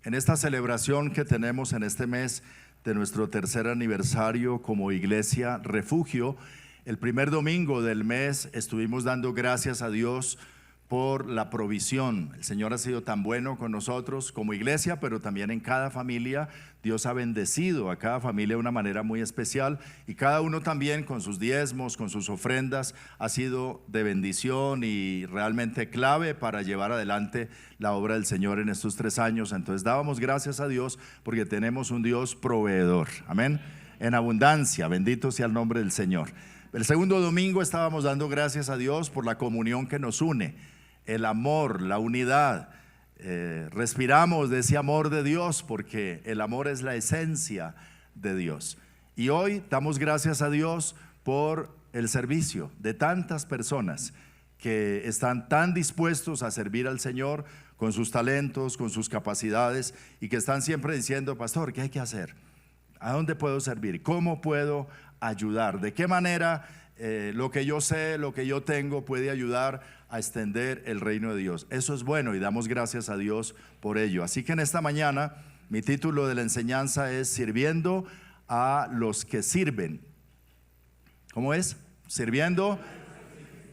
En esta celebración que tenemos en este mes de nuestro tercer aniversario como Iglesia Refugio, el primer domingo del mes estuvimos dando gracias a Dios por la provisión. El Señor ha sido tan bueno con nosotros como iglesia, pero también en cada familia. Dios ha bendecido a cada familia de una manera muy especial, y cada uno también con sus diezmos, con sus ofrendas, ha sido de bendición y realmente clave para llevar adelante la obra del Señor en estos 3 años. Entonces dábamos gracias a Dios porque tenemos un Dios proveedor, amén, en abundancia. Bendito sea el nombre del Señor. El segundo domingo estábamos dando gracias a Dios por la comunión que nos une, el amor, la unidad. Respiramos de ese amor de Dios porque el amor es la esencia de Dios. Y hoy damos gracias a Dios por el servicio de tantas personas que están tan dispuestos a servir al Señor con sus talentos, con sus capacidades, y que están siempre diciendo: pastor, ¿qué hay que hacer? ¿A dónde puedo servir? ¿Cómo puedo ayudar? ¿De qué manera lo que yo sé, lo que yo tengo puede ayudar a extender el reino de Dios? Eso es bueno y damos gracias a Dios por ello. Así que en esta mañana mi título de la enseñanza es Sirviendo a los que sirven. ¿Cómo es? Sirviendo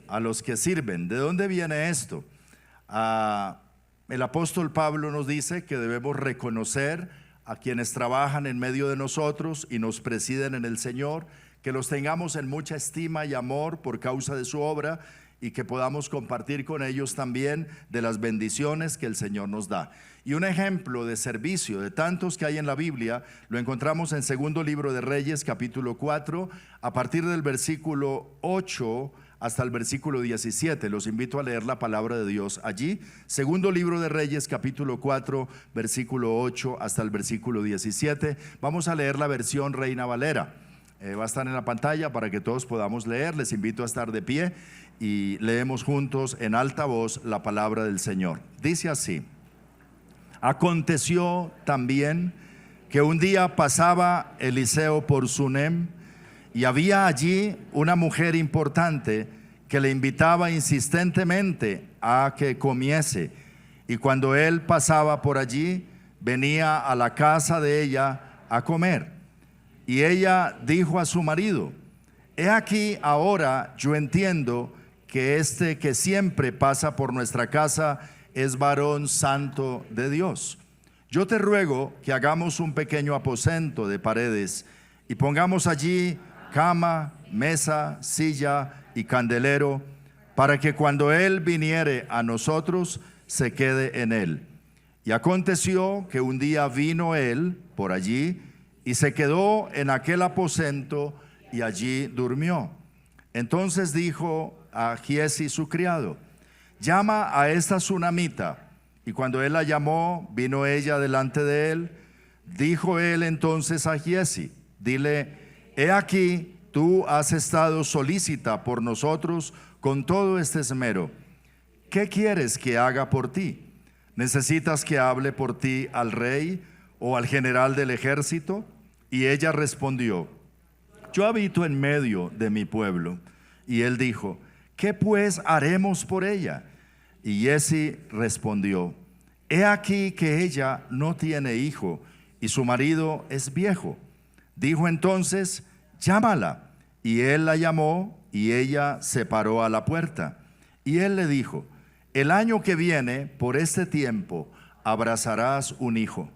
a los que sirven. ¿De dónde viene esto? El apóstol Pablo nos dice que debemos reconocer a quienes trabajan en medio de nosotros y nos presiden en el Señor, que los tengamos en mucha estima y amor por causa de su obra, y que podamos compartir con ellos también de las bendiciones que el Señor nos da. Y un ejemplo de servicio de tantos que hay en la Biblia lo encontramos en segundo libro de Reyes, capítulo 4, a partir del versículo 8 hasta el versículo 17. Los invito a leer la palabra de Dios allí. Segundo libro de Reyes, capítulo 4, versículo 8 hasta el versículo 17. Vamos a leer la versión Reina Valera. Va a estar en la pantalla para que todos podamos leer. Les invito a estar de pie y leemos juntos en alta voz la palabra del Señor. Dice así: Aconteció también que un día pasaba Eliseo por Sunem, y había allí una mujer importante que le invitaba insistentemente a que comiese, y cuando él pasaba por allí, venía a la casa de ella a comer. Y ella dijo a su marido: he aquí, ahora yo entiendo que este que siempre pasa por nuestra casa es varón santo de Dios. Yo te ruego que hagamos un pequeño aposento de paredes y pongamos allí cama, mesa, silla y candelero, para que cuando él viniere a nosotros se quede en él. Y aconteció que un día vino él por allí y se quedó en aquel aposento y allí durmió. Entonces dijo a Giezi su criado: llama a esta sunamita. Y cuando él la llamó, vino ella delante de él. Dijo él entonces a Giezi: dile, he aquí, tú has estado solícita por nosotros con todo este esmero. ¿Qué quieres que haga por ti? ¿Necesitas que hable por ti al rey o al general del ejército? Y ella respondió: yo habito en medio de mi pueblo. Y él dijo: ¿qué pues haremos por ella? Y Giezi respondió: he aquí que ella no tiene hijo y su marido es viejo. Dijo entonces: llámala. Y él la llamó y ella se paró a la puerta. Y él le dijo: el año que viene, por este tiempo, abrazarás un hijo.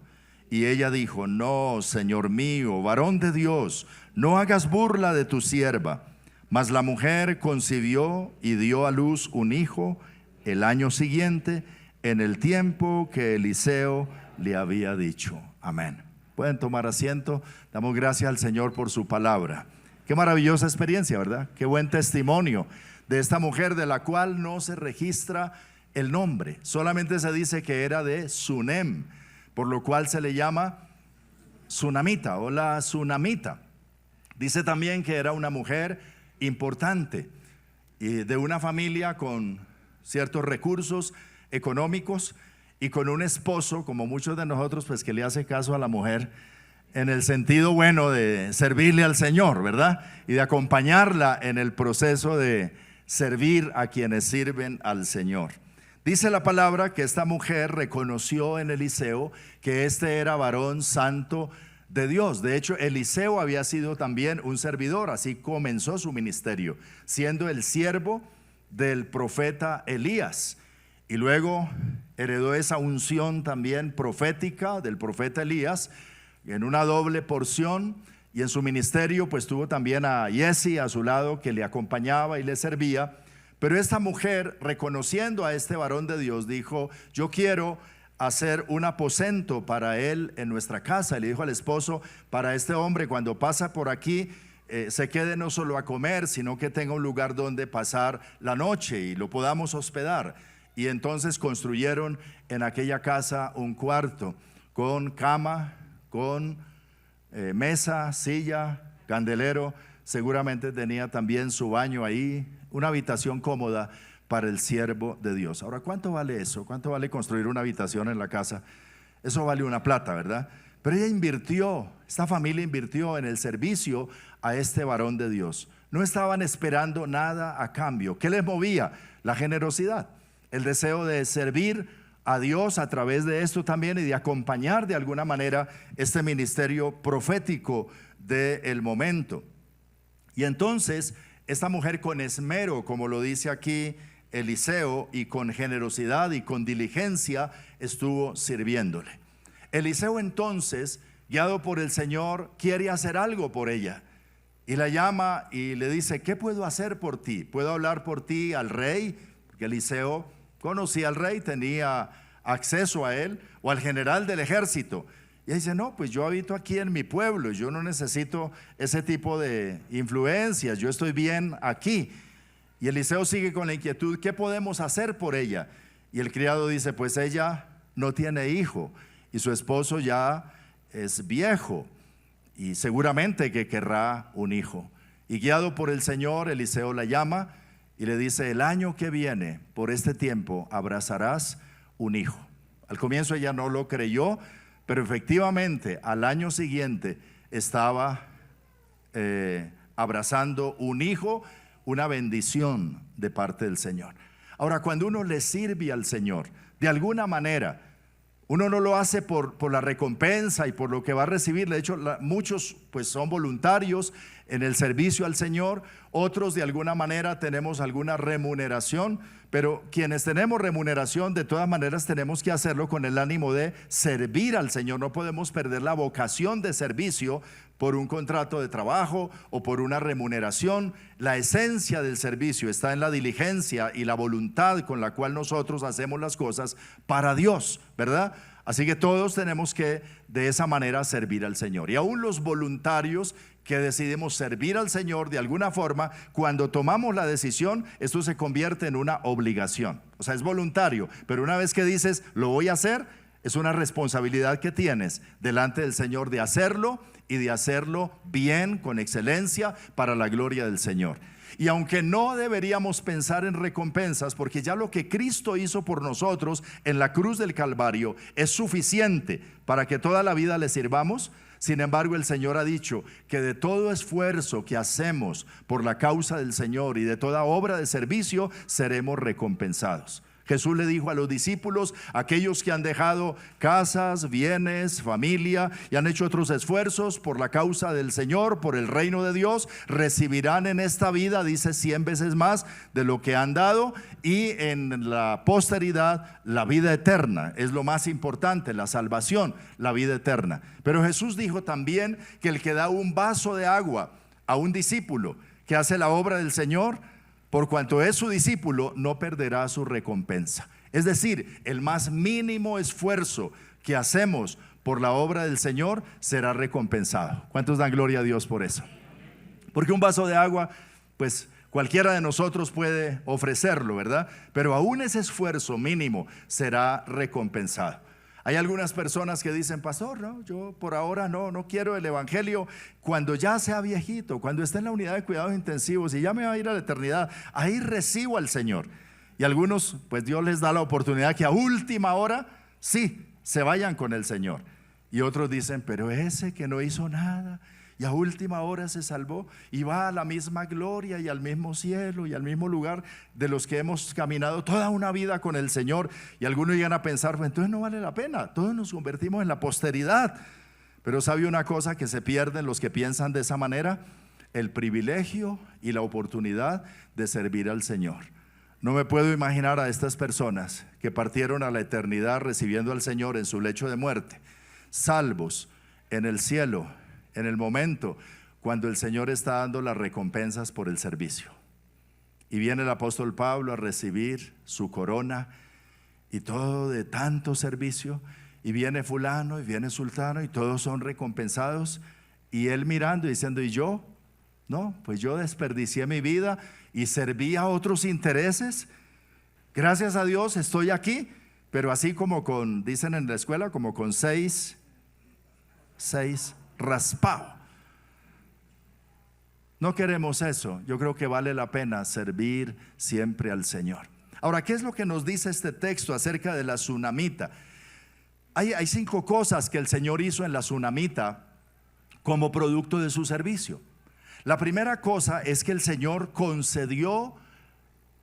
Y ella dijo: no, Señor mío, varón de Dios, no hagas burla de tu sierva. Mas la mujer concibió y dio a luz un hijo el año siguiente, en el tiempo que Eliseo le había dicho. Amén. Pueden tomar asiento. Damos gracias al Señor por su palabra. Qué maravillosa experiencia, ¿verdad? Qué buen testimonio de esta mujer, de la cual no se registra el nombre. Solamente se dice que era de Sunem, por lo cual se le llama sunamita o la sunamita. Dice también que era una mujer importante y de una familia con ciertos recursos económicos y con un esposo, como muchos de nosotros, pues que le hace caso a la mujer en el sentido bueno de servirle al Señor, ¿verdad? Y de acompañarla en el proceso de servir a quienes sirven al Señor. Dice la palabra que esta mujer reconoció en Eliseo que este era varón santo de Dios. De hecho, Eliseo había sido también un servidor, así comenzó su ministerio, siendo el siervo del profeta Elías. Y luego heredó esa unción también profética del profeta Elías en una doble porción. Y en su ministerio pues tuvo también a Giezi a su lado, que le acompañaba y le servía. Pero esta mujer, reconociendo a este varón de Dios, dijo: yo quiero hacer un aposento para él en nuestra casa. Y le dijo al esposo: para este hombre, cuando pasa por aquí, se quede no solo a comer, sino que tenga un lugar donde pasar la noche y lo podamos hospedar. Y entonces construyeron en aquella casa un cuarto con cama, con mesa, silla, candelero. Seguramente tenía también su baño ahí, una habitación cómoda para el siervo de Dios. Ahora, ¿cuánto vale eso? ¿Cuánto vale construir una habitación en la casa? Eso vale una plata, ¿verdad? Pero ella invirtió, esta familia invirtió en el servicio a este varón de Dios. No estaban esperando nada a cambio. ¿Qué les movía? La generosidad, el deseo de servir a Dios a través de esto también y de acompañar de alguna manera este ministerio profético del momento. Y entonces esta mujer, con esmero, como lo dice aquí Eliseo, y con generosidad y con diligencia, estuvo sirviéndole. Eliseo entonces, guiado por el Señor, quiere hacer algo por ella y la llama y le dice: ¿qué puedo hacer por ti? ¿Puedo hablar por ti al rey? Porque Eliseo conocía al rey, tenía acceso a él, o al general del ejército. Y ella dice: no, pues yo habito aquí en mi pueblo, yo no necesito ese tipo de influencias, yo estoy bien aquí. Y Eliseo sigue con la inquietud: ¿qué podemos hacer por ella? Y el criado dice: pues ella no tiene hijo y su esposo ya es viejo y seguramente que querrá un hijo. Y guiado por el Señor, Eliseo la llama y le dice: el año que viene, por este tiempo, abrazarás un hijo. Al comienzo ella no lo creyó, pero efectivamente al año siguiente estaba abrazando un hijo, una bendición de parte del Señor. Ahora, cuando uno le sirve al Señor, de alguna manera, uno no lo hace por la recompensa y por lo que va a recibir. De hecho, muchos pues son voluntarios en el servicio al Señor, otros de alguna manera tenemos alguna remuneración, pero quienes tenemos remuneración, de todas maneras tenemos que hacerlo con el ánimo de servir al Señor. No podemos perder la vocación de servicio por un contrato de trabajo o por una remuneración. La esencia del servicio está en la diligencia y la voluntad con la cual nosotros hacemos las cosas para Dios, ¿verdad? Así que todos tenemos que de esa manera servir al Señor. Y aún los voluntarios que decidimos servir al Señor de alguna forma, cuando tomamos la decisión, esto se convierte en una obligación. O sea, es voluntario, pero una vez que dices lo voy a hacer, es una responsabilidad que tienes delante del Señor de hacerlo y de hacerlo bien, con excelencia, para la gloria del Señor. Y aunque no deberíamos pensar en recompensas, porque ya lo que Cristo hizo por nosotros en la cruz del Calvario es suficiente para que toda la vida le sirvamos. Sin embargo, el Señor ha dicho que de todo esfuerzo que hacemos por la causa del Señor y de toda obra de servicio seremos recompensados. Jesús le dijo a los discípulos: aquellos que han dejado casas, bienes, familia y han hecho otros esfuerzos por la causa del Señor, por el reino de Dios, recibirán en esta vida, dice, 100 veces más de lo que han dado, y en la posteridad la vida eterna. Es lo más importante, la salvación, la vida eterna. Pero Jesús dijo también que el que da un vaso de agua a un discípulo que hace la obra del Señor, por cuanto es su discípulo, no perderá su recompensa. Es decir, el más mínimo esfuerzo que hacemos por la obra del Señor será recompensado. ¿Cuántos dan gloria a Dios por eso? Porque un vaso de agua, pues cualquiera de nosotros puede ofrecerlo, ¿verdad? Pero aún ese esfuerzo mínimo será recompensado. Hay algunas personas que dicen: pastor, no, yo por ahora no quiero el evangelio. Cuando ya sea viejito, cuando esté en la unidad de cuidados intensivos y ya me va a ir a la eternidad, ahí recibo al Señor. Y algunos, pues Dios les da la oportunidad que a última hora, sí, se vayan con el Señor. Y otros dicen: pero ese que no hizo nada y a última hora se salvó y va a la misma gloria y al mismo cielo y al mismo lugar de los que hemos caminado toda una vida con el Señor. Y algunos llegan a pensar, pues entonces no vale la pena, todos nos convertimos en la posteridad. Pero ¿sabe una cosa que se pierden los que piensan de esa manera? El privilegio y la oportunidad de servir al Señor. No me puedo imaginar a estas personas que partieron a la eternidad recibiendo al Señor en su lecho de muerte, salvos en el cielo, en el momento cuando el Señor está dando las recompensas por el servicio. Y viene el apóstol Pablo a recibir su corona y todo de tanto servicio, y viene fulano y viene sultano y todos son recompensados, y él mirando y diciendo, ¿y yo? No, pues yo desperdicié mi vida y serví a otros intereses. Gracias a Dios estoy aquí, pero así como dicen en la escuela, como con seis raspado. No queremos eso. Yo creo que vale la pena servir siempre al Señor. Ahora, ¿qué es lo que nos dice este texto acerca de la tsunamita? Hay 5 cosas que el Señor hizo en la tsunamita como producto de su servicio. La primera cosa es que el Señor concedió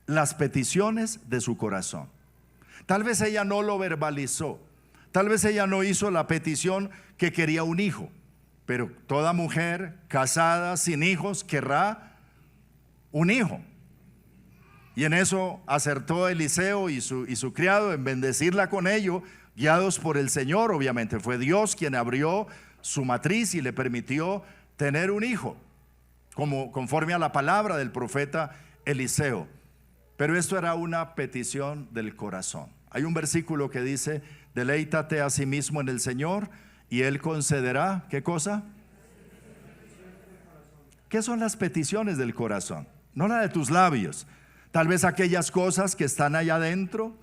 las peticiones de su corazón. Tal vez ella no lo verbalizó, tal vez ella no hizo la petición que quería un hijo, pero toda mujer casada sin hijos querrá un hijo. Y en eso acertó Eliseo y su criado en bendecirla con ello, guiados por el Señor. Obviamente fue Dios quien abrió su matriz y le permitió tener un hijo, conforme a la palabra del profeta Eliseo. Pero esto era una petición del corazón. Hay un versículo que dice, deleítate a sí mismo en el Señor y Él concederá, ¿qué cosa? ¿Qué son las peticiones del corazón? No la de tus labios. Tal vez aquellas cosas que están allá adentro,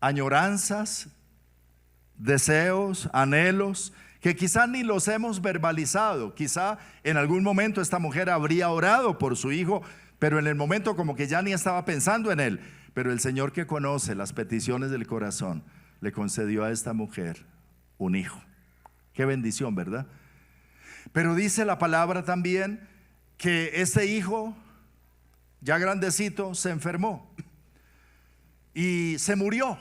añoranzas, deseos, anhelos, que quizá ni los hemos verbalizado. Quizá en algún momento esta mujer habría orado por su hijo, pero en el momento como que ya ni estaba pensando en él. Pero el Señor, que conoce las peticiones del corazón, le concedió a esta mujer un hijo. Qué bendición, ¿verdad? Pero dice la palabra también que este hijo, ya grandecito, se enfermó y se murió.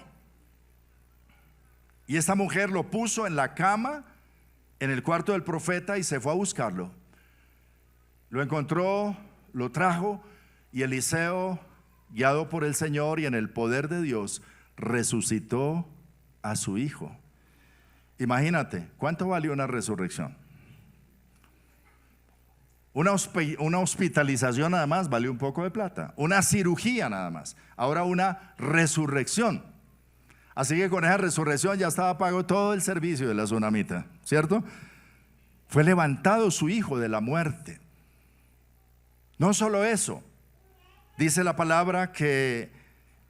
Y esta mujer lo puso en la cama en el cuarto del profeta y se fue a buscarlo. Lo encontró, lo trajo, y Eliseo, guiado por el Señor y en el poder de Dios, resucitó a su hijo. Imagínate, ¿cuánto valió una resurrección? Una hospitalización nada más valió un poco de plata. Una cirugía nada más. Ahora una resurrección. Así que con esa resurrección ya estaba pago todo el servicio de la tsunamita, ¿cierto? Fue levantado su hijo de la muerte. No solo eso, dice la palabra que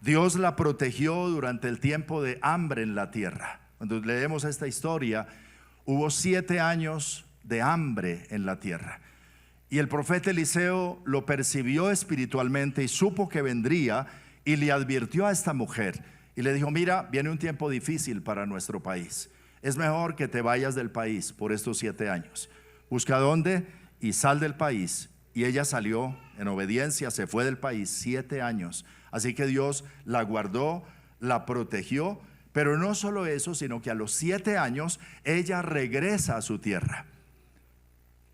Dios la protegió durante el tiempo de hambre en la tierra. Cuando leemos esta historia, hubo 7 años de hambre en la tierra. Y el profeta Eliseo lo percibió espiritualmente y supo que vendría, y le advirtió a esta mujer y le dijo, mira, viene un tiempo difícil para nuestro país. Es mejor que te vayas del país por estos 7 años. Busca dónde y sal del país. Y ella salió en obediencia, se fue del país 7 años. Así que Dios la guardó, la protegió. Pero no solo eso, sino que a los 7 años ella regresa a su tierra.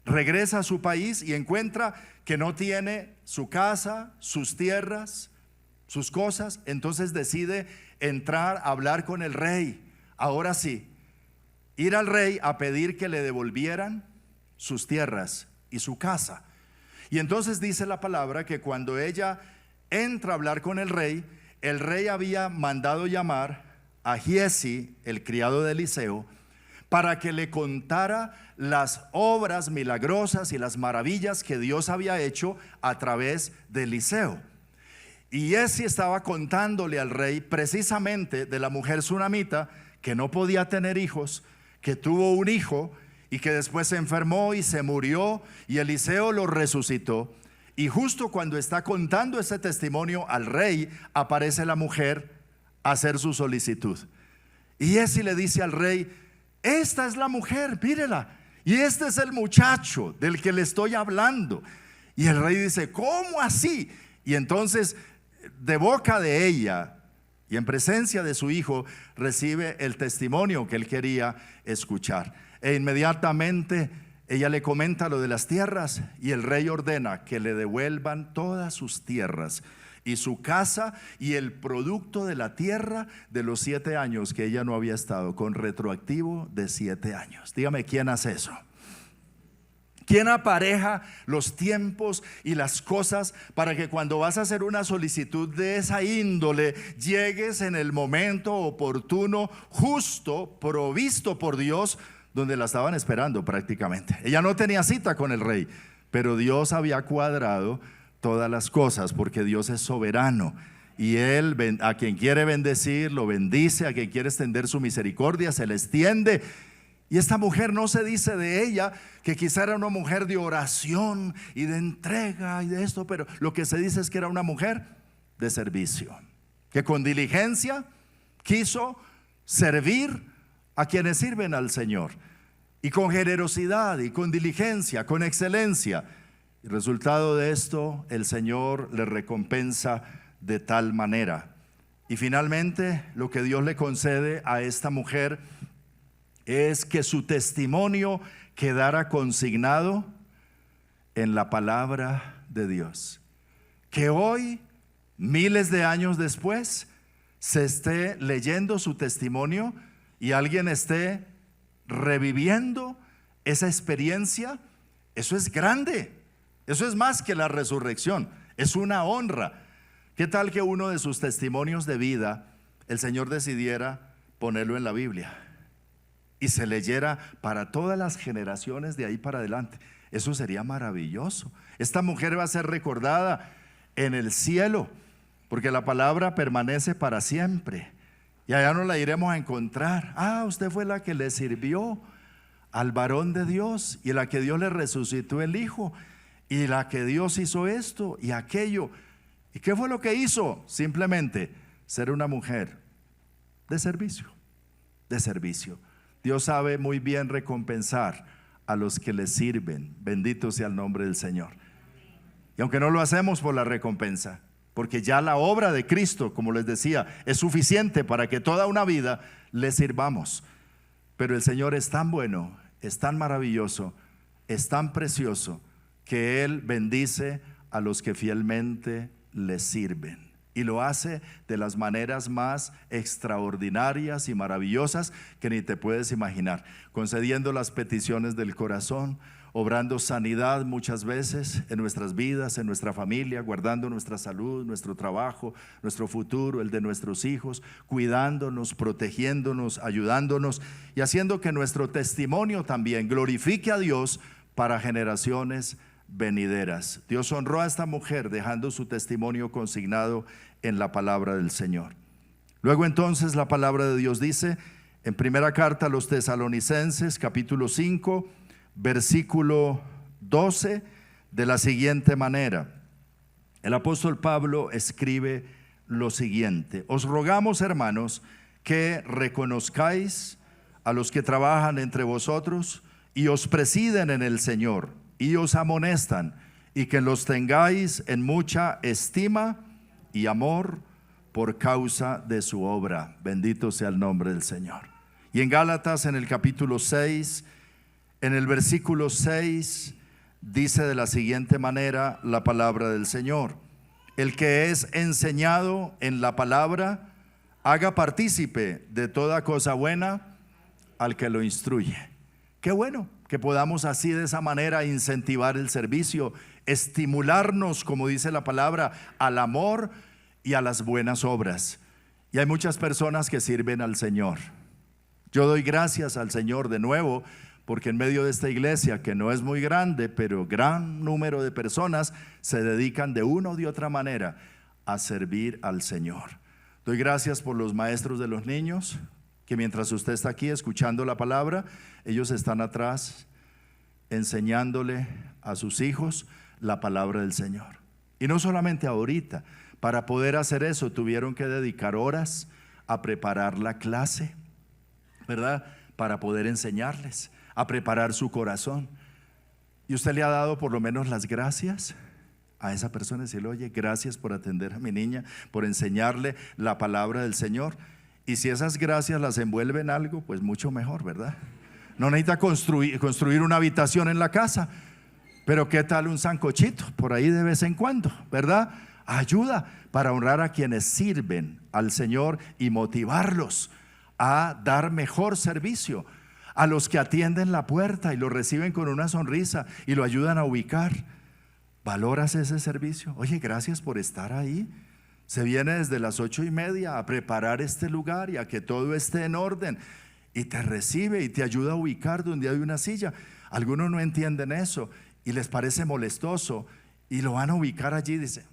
Regresa a su país y encuentra que no tiene su casa, sus tierras, sus cosas. Entonces decide entrar a hablar con el rey. Ahora sí, ir al rey a pedir que le devolvieran sus tierras y su casa. Y entonces dice la palabra que cuando ella entra a hablar con el rey había mandado llamar a Giezi, el criado de Eliseo, para que le contara las obras milagrosas y las maravillas que Dios había hecho a través de Eliseo. Y Giezi estaba contándole al rey precisamente de la mujer tsunamita que no podía tener hijos, que tuvo un hijo y que después se enfermó y se murió, y Eliseo lo resucitó. Y justo cuando está contando ese testimonio al rey, aparece la mujer a hacer su solicitud. Y Giezi le dice al rey, esta es la mujer, mírela. Y este es el muchacho del que le estoy hablando. Y el rey dice: ¿cómo así? Y entonces, de boca de ella y en presencia de su hijo, recibe el testimonio que él quería escuchar. E inmediatamente ella le comenta lo de las tierras, y el rey ordena que le devuelvan todas sus tierras y su casa y el producto de la tierra de los 7 años que ella no había estado, con retroactivo de 7 años. Dígame, ¿quién hace eso? ¿Quién apareja los tiempos y las cosas para que cuando vas a hacer una solicitud de esa índole llegues en el momento oportuno, justo, provisto por Dios, donde la estaban esperando prácticamente? Ella no tenía cita con el rey, pero Dios había cuadrado todas las cosas, porque Dios es soberano. Y Él a quien quiere bendecir lo bendice, a quien quiere extender su misericordia se le extiende. Y esta mujer, no se dice de ella que quizá era una mujer de oración y de entrega y de esto, pero lo que se dice es que era una mujer de servicio, que con diligencia quiso servir a quienes sirven al Señor, y con generosidad y con diligencia, con excelencia. Y resultado de esto, el Señor le recompensa de tal manera. Y finalmente, lo que Dios le concede a esta mujer es que su testimonio quedara consignado en la palabra de Dios. Que hoy, miles de años después, se esté leyendo su testimonio y alguien esté reviviendo esa experiencia. Eso es grande. Eso es más que la resurrección. Es una honra. ¿Qué tal que uno de sus testimonios de vida el Señor decidiera ponerlo en la Biblia y se leyera para todas las generaciones de ahí para adelante? Eso sería maravilloso. Esta mujer va a ser recordada en el cielo, porque la palabra permanece para siempre, y allá nos la iremos a encontrar. Usted fue la que le sirvió al varón de Dios, y la que Dios le resucitó el hijo, y la que Dios hizo esto y aquello. ¿Y qué fue lo que hizo? Simplemente ser una mujer de servicio, de servicio. Dios sabe muy bien recompensar a los que le sirven. Bendito sea el nombre del Señor. Y aunque no lo hacemos por la recompensa, porque ya la obra de Cristo, como les decía, es suficiente para que toda una vida le sirvamos. Pero el Señor es tan bueno, es tan maravilloso, es tan precioso, que Él bendice a los que fielmente le sirven. Y lo hace de las maneras más extraordinarias y maravillosas que ni te puedes imaginar, concediendo las peticiones del corazón, obrando sanidad muchas veces en nuestras vidas, en nuestra familia, guardando nuestra salud, nuestro trabajo, nuestro futuro, el de nuestros hijos, cuidándonos, protegiéndonos, ayudándonos y haciendo que nuestro testimonio también glorifique a Dios para generaciones venideras. Dios honró a esta mujer dejando su testimonio consignado en la palabra del Señor. Luego entonces la palabra de Dios dice en primera carta a los Tesalonicenses, capítulo 5, versículo 12, de la siguiente manera. El apóstol Pablo escribe lo siguiente: os rogamos, hermanos, que reconozcáis a los que trabajan entre vosotros y os presiden en el Señor y os amonestan, y que los tengáis en mucha estima y amor por causa de su obra. Bendito sea el nombre del Señor. Y en Gálatas, en el capítulo 6, en el versículo 6, dice de la siguiente manera la palabra del Señor: el que es enseñado en la palabra, haga partícipe de toda cosa buena al que lo instruye. Qué bueno que podamos así, de esa manera, incentivar el servicio, estimularnos, como dice la palabra, al amor y a las buenas obras. Y hay muchas personas que sirven al Señor. Yo doy gracias al Señor de nuevo, porque en medio de esta iglesia, que no es muy grande, pero gran número de personas se dedican de una o de otra manera a servir al Señor. Doy gracias por los maestros de los niños, que mientras usted está aquí escuchando la palabra, ellos están atrás enseñándole a sus hijos la palabra del Señor. Y no solamente ahorita, para poder hacer eso tuvieron que dedicar horas a preparar la clase, ¿verdad? Para poder enseñarles. a preparar su corazón. Y usted le ha dado por lo menos las gracias a esa persona, decirle: oye, gracias por atender a mi niña, por enseñarle la palabra del Señor. Y si esas gracias las envuelve en algo, pues mucho mejor, ¿verdad? No necesita construir una habitación en la casa, pero ¿qué tal un sancochito por ahí de vez en cuando, verdad? Ayuda para honrar a quienes sirven al Señor y motivarlos a dar mejor servicio. A los que atienden la puerta y lo reciben con una sonrisa y lo ayudan a ubicar. ¿Valoras ese servicio? Oye, gracias por estar ahí. Se viene desde las 8:30 a preparar este lugar y a que todo esté en orden, y te recibe y te ayuda a ubicar donde hay una silla. Algunos no entienden eso y les parece molestoso y lo van a ubicar allí y dicen: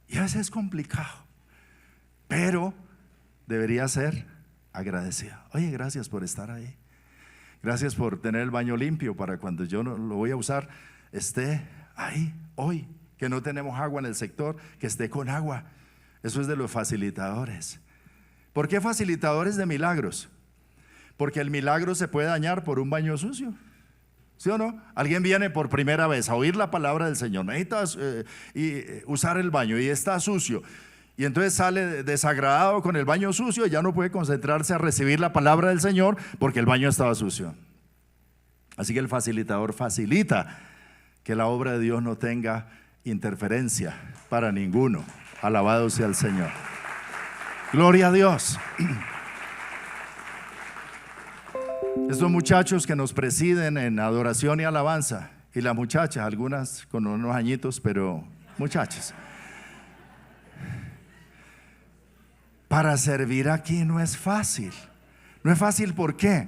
y a veces es complicado, pero debería ser agradecido. Oye, gracias por estar ahí. Gracias por tener el baño limpio para cuando yo no lo voy a usar, esté ahí hoy. Que no tenemos agua en el sector, que esté con agua. Eso es de los facilitadores. ¿Por qué facilitadores de milagros? Porque el milagro se puede dañar por un baño sucio, ¿sí o no? Alguien viene por primera vez a oír la palabra del Señor, necesita usar el baño y está sucio, y entonces sale desagradado con el baño sucio y ya no puede concentrarse a recibir la palabra del Señor porque el baño estaba sucio. Así que el facilitador facilita que la obra de Dios no tenga interferencia para ninguno. Alabado sea el Señor. Gloria a Dios. Estos muchachos que nos presiden en adoración y alabanza, y las muchachas, algunas con unos añitos, pero muchachas, para servir aquí no es fácil. No es fácil, ¿por qué?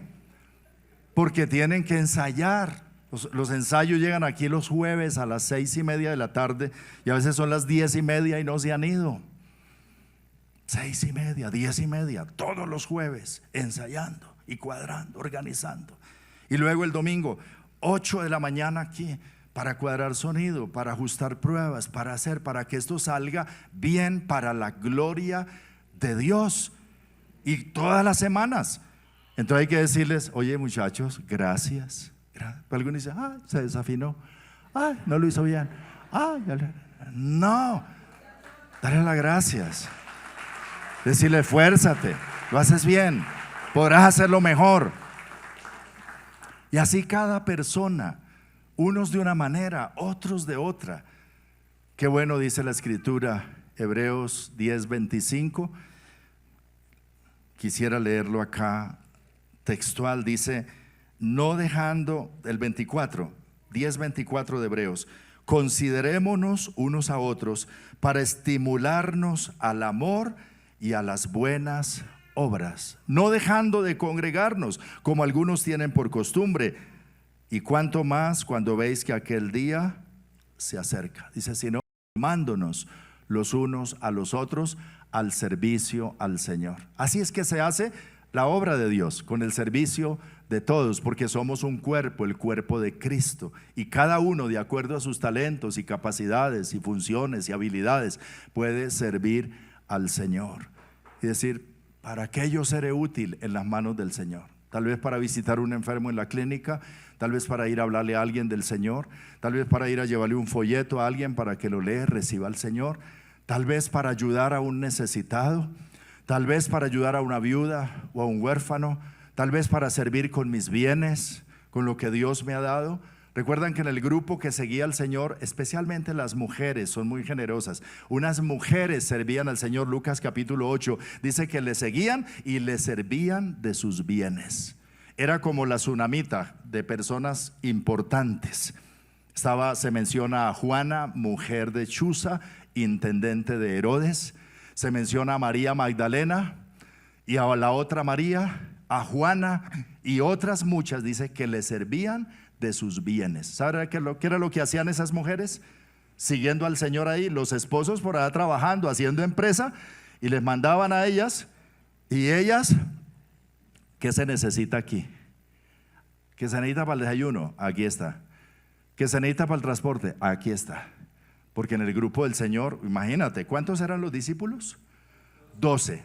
Porque tienen que ensayar. Los ensayos llegan aquí los jueves a las 6:30 de la tarde y a veces son las 10:30 y no se han ido. 6:30, 10:30, todos los jueves ensayando y cuadrando, organizando. Y luego el domingo 8 de la mañana aquí para cuadrar sonido, para ajustar pruebas, para que esto salga bien para la gloria de Dios. Y todas las semanas. Entonces hay que decirles: oye, muchachos, gracias. Pero algunos dicen: ah, se desafinó, ah, no lo hizo bien, ah, no, dale las gracias, decirle: esfuérzate, lo haces bien, podrás hacerlo mejor. Y así cada persona, unos de una manera, otros de otra. Qué bueno dice la Escritura, Hebreos 10:25. Quisiera leerlo acá textual. Dice: no dejando, el 24, 10:24 de Hebreos, considerémonos unos a otros para estimularnos al amor y a las buenas obras, no dejando de congregarnos como algunos tienen por costumbre, y cuanto más cuando veis que aquel día se acerca. Dice: sino animándonos los unos a los otros al servicio al Señor. Así es que se hace la obra de Dios, con el servicio de todos, porque somos un cuerpo, el cuerpo de Cristo, y cada uno, de acuerdo a sus talentos y capacidades y funciones y habilidades, puede servir al Señor. Y decir: ¿para qué yo seré útil en las manos del Señor? Tal vez para visitar a un enfermo en la clínica, tal vez para ir a hablarle a alguien del Señor, tal vez para ir a llevarle un folleto a alguien para que lo lea, reciba al Señor, tal vez para ayudar a un necesitado, tal vez para ayudar a una viuda o a un huérfano, tal vez para servir con mis bienes, con lo que Dios me ha dado. Recuerdan que en el grupo que seguía al Señor, especialmente las mujeres son muy generosas. Unas mujeres servían al Señor. Lucas capítulo 8 dice que le seguían y le servían de sus bienes. Era como la tsunamita de personas importantes. Se menciona a Juana, mujer de Chuza, intendente de Herodes. Se menciona a María Magdalena y a la otra María, a Juana y otras muchas, dice que le servían de sus bienes. ¿Sabe qué era lo que hacían esas mujeres? Siguiendo al Señor ahí, los esposos por allá trabajando, haciendo empresa, y les mandaban a ellas, y ellas, ¿qué se necesita aquí? ¿Qué se necesita para el desayuno? Aquí está. ¿Qué se necesita para el transporte? Aquí está. Porque en el grupo del Señor, imagínate, ¿cuántos eran los discípulos? 12.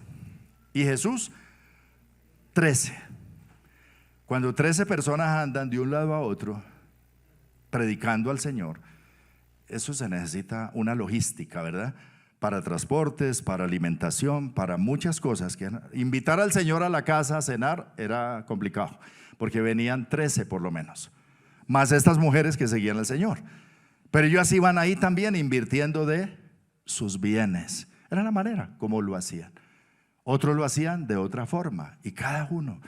Y Jesús, 13. Cuando 13 personas andan de un lado a otro predicando al Señor, eso se necesita una logística, ¿verdad? Para transportes, para alimentación, para muchas cosas. Que invitar al Señor a la casa a cenar era complicado, porque venían 13 por lo menos, más estas mujeres que seguían al Señor. Pero ellos iban ahí también invirtiendo de sus bienes. Era la manera como lo hacían. Otros lo hacían de otra forma, y cada uno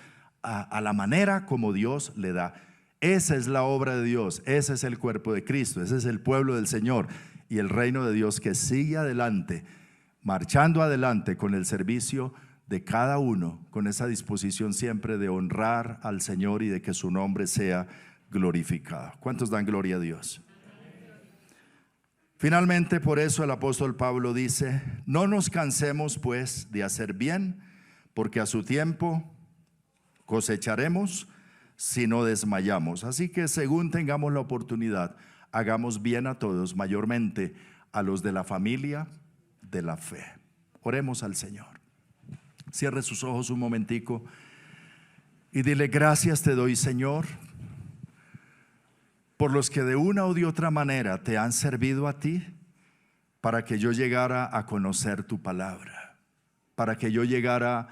a la manera como Dios le da. Esa es la obra de Dios, ese es el cuerpo de Cristo, ese es el pueblo del Señor y el reino de Dios que sigue adelante, marchando adelante con el servicio de cada uno, con esa disposición siempre de honrar al Señor y de que su nombre sea glorificado. ¿Cuántos dan gloria a Dios? Finalmente, por eso el apóstol Pablo dice: no nos cansemos pues de hacer bien, porque a su tiempo cosecharemos si no desmayamos. Así que según tengamos la oportunidad, hagamos bien a todos, mayormente a los de la familia de la fe. Oremos al Señor. Cierre sus ojos un momentico y dile: gracias te doy, Señor, por los que de una o de otra manera te han servido a ti, para que yo llegara a conocer tu palabra, para que yo llegara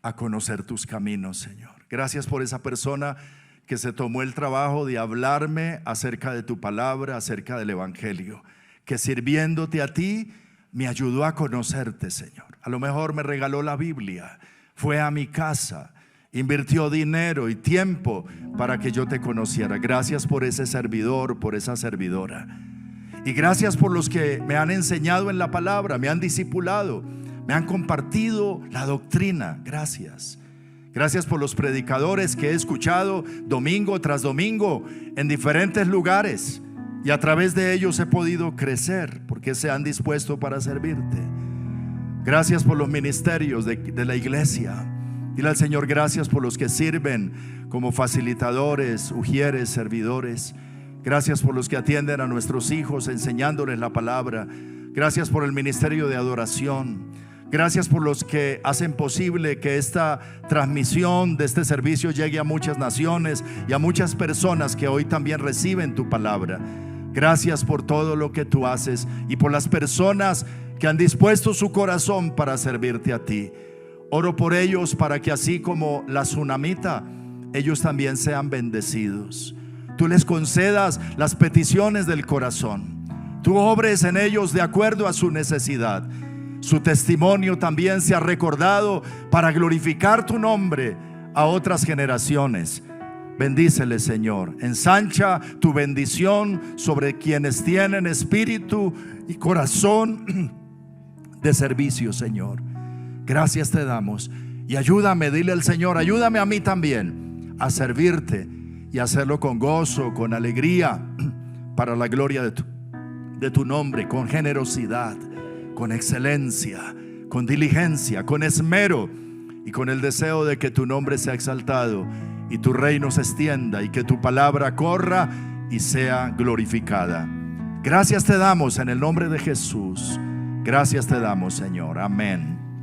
a conocer tus caminos, Señor. Gracias por esa persona que se tomó el trabajo de hablarme acerca de tu palabra, acerca del evangelio, que sirviéndote a ti me ayudó a conocerte, Señor. A lo mejor me regaló la Biblia, fue a mi casa, invirtió dinero y tiempo para que yo te conociera. Gracias por ese servidor, por esa servidora. Y gracias por los que me han enseñado en la palabra, me han discipulado, me han compartido la doctrina. Gracias. Gracias por los predicadores que he escuchado domingo tras domingo en diferentes lugares, y a través de ellos he podido crecer porque se han dispuesto para servirte. Gracias por los ministerios de la iglesia. Dile al Señor: gracias por los que sirven como facilitadores, ujieres, servidores. Gracias por los que atienden a nuestros hijos enseñándoles la palabra. Gracias por el ministerio de adoración. Gracias por los que hacen posible que esta transmisión de este servicio llegue a muchas naciones y a muchas personas que hoy también reciben tu palabra. Gracias por todo lo que tú haces y por las personas que han dispuesto su corazón para servirte a ti. Oro por ellos para que, así como la tsunamita, ellos también sean bendecidos. Tú les concedas las peticiones del corazón. Tú obres en ellos de acuerdo a su necesidad. Su testimonio también se ha recordado para glorificar tu nombre a otras generaciones. Bendíceles, Señor. Ensancha tu bendición sobre quienes tienen espíritu y corazón de servicio, Señor. Gracias te damos. Y ayúdame, dile al Señor: ayúdame a mí también a servirte y hacerlo con gozo, con alegría, para la gloria de tu nombre, con generosidad, con excelencia, con diligencia, con esmero y con el deseo de que tu nombre sea exaltado y tu reino se extienda y que tu palabra corra y sea glorificada. Gracias te damos en el nombre de Jesús. Gracias te damos, Señor. Amén.